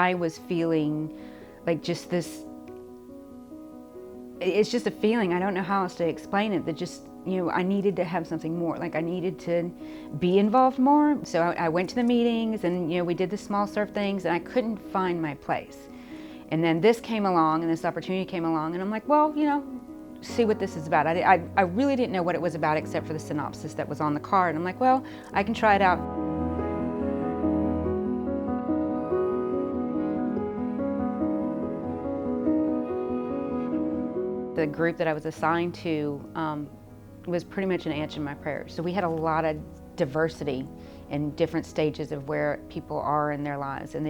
I was feeling like just this, it's just a feeling, I don't know how else to explain it, that just, I needed to have something more. Like I needed to be involved more. So I went to the meetings and, we did the small surf things, and I couldn't find my place. And then this came along and this opportunity came along, and I'm like, well, see what this is about. I really didn't know what it was about except for the synopsis that was on the card. I'm like, well, I can try it out. The group that I was assigned to was pretty much an answer to my prayers. So we had a lot of diversity in different stages of where people are in their lives, and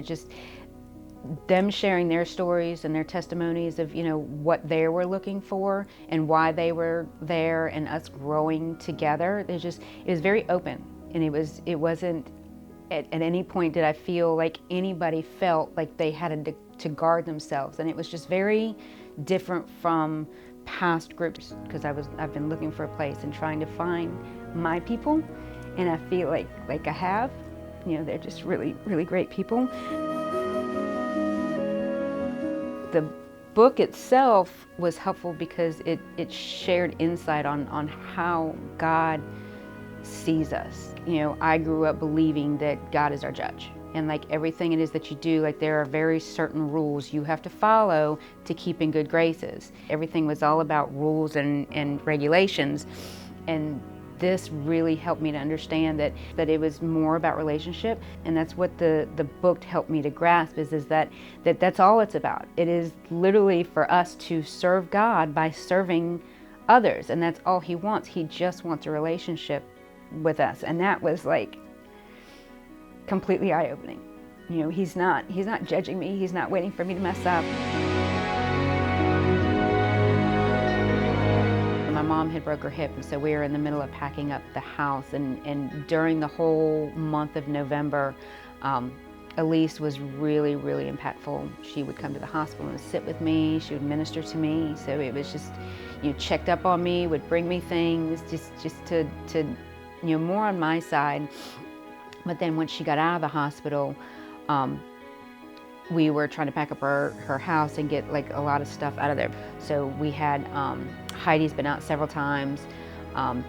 them sharing their stories and their testimonies of what they were looking for and why they were there, and us growing together. It was very open, and it wasn't at any point did I feel like anybody felt like they had to guard themselves, and it was just very different from past groups, because I've been looking for a place and trying to find my people, and I feel like I have. They're just really, really great people. The book itself was helpful because it shared insight on how God sees us. I grew up believing that God is our judge, and like everything it is that you do, like there are very certain rules you have to follow to keep in good graces. Everything was all about rules and regulations, and this really helped me to understand that it was more about relationship, and that's what the book helped me to grasp is that's all it's about. It is literally for us to serve God by serving others, and that's all He wants. He just wants a relationship with us, and that was like completely eye-opening. He's not judging me. He's not waiting for me to mess up. My mom had broke her hip, and so we were in the middle of packing up the house, and during the whole month of November, Elise was really, really impactful. She would come to the hospital and sit with me. She would minister to me. So it was just, checked up on me, would bring me things, just to more on my side. But then once she got out of the hospital, we were trying to pack up her house and get like a lot of stuff out of there. So we had, Heidi's been out several times.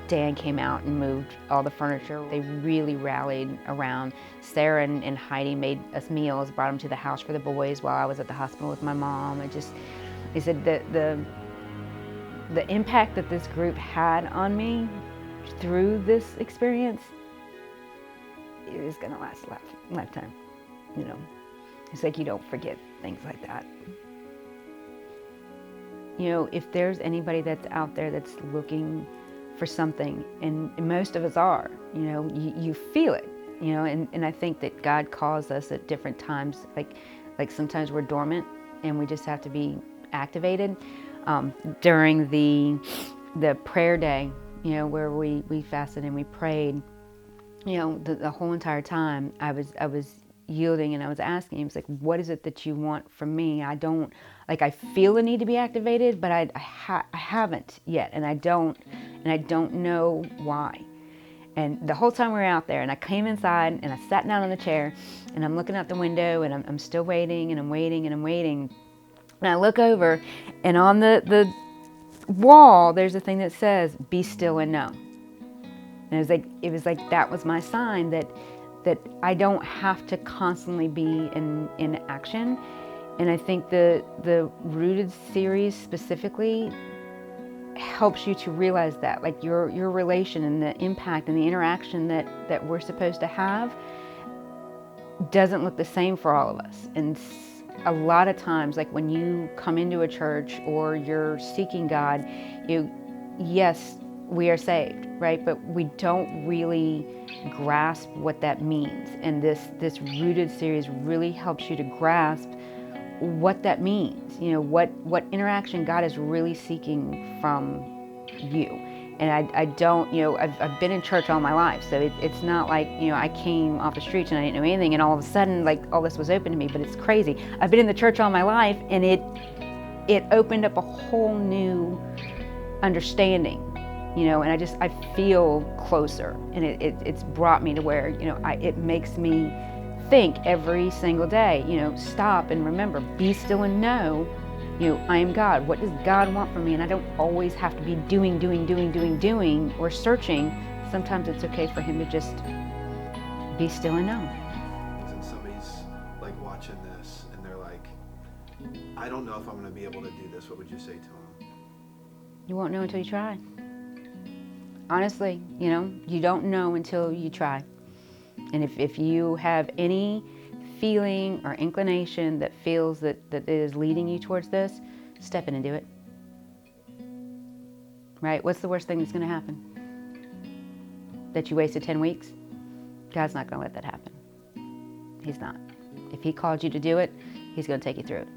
Dan came out and moved all the furniture. They really rallied around. Sarah and Heidi made us meals, brought them to the house for the boys while I was at the hospital with my mom. They said that the impact that this group had on me through this experience is gonna last a lifetime. It's like you don't forget things like that. If there's anybody that's out there that's looking for something, and most of us are, you feel it, and I think that God calls us at different times, like sometimes we're dormant and we just have to be activated. During the prayer day, where we fasted and we prayed, the whole entire time I was yielding, and I was asking him, it's like, what is it that you want from me? I feel the need to be activated, but I haven't yet, and I don't know why. And the whole time we were out there, and I came inside and I sat down on the chair, and I'm looking out the window, and I'm still waiting, and I'm waiting, and I'm waiting. And I look over, and on the wall, there's a thing that says, "Be still and know." And it was like that was my sign that I don't have to constantly be in action. And I think the Rooted series specifically helps you to realize that, like your relation and the impact and the interaction that we're supposed to have doesn't look the same for all of us. And a lot of times, like when you come into a church or you're seeking God, yes, we are saved, right? But we don't really grasp what that means. And this Rooted series really helps you to grasp what that means. What interaction God is really seeking from you. And I don't, I've been in church all my life, so it's not like, I came off the streets and I didn't know anything, and all of a sudden, like, all this was open to me. But it's crazy. I've been in the church all my life, and it opened up a whole new understanding. And I feel closer, and it's brought me to where, it makes me think every single day, stop and remember, be still and know, I am God. What does God want from me? And I don't always have to be doing, or searching. Sometimes it's okay for him to just be still and know. And somebody's like watching this and they're like, I don't know if I'm going to be able to do this. What would you say to them? You won't know until you try. Honestly, you don't know until you try. And if you have any feeling or inclination that feels that it is leading you towards this, step in and do it. Right? What's the worst thing that's going to happen? That you wasted 10 weeks? God's not going to let that happen. He's not. If he called you to do it, he's going to take you through it.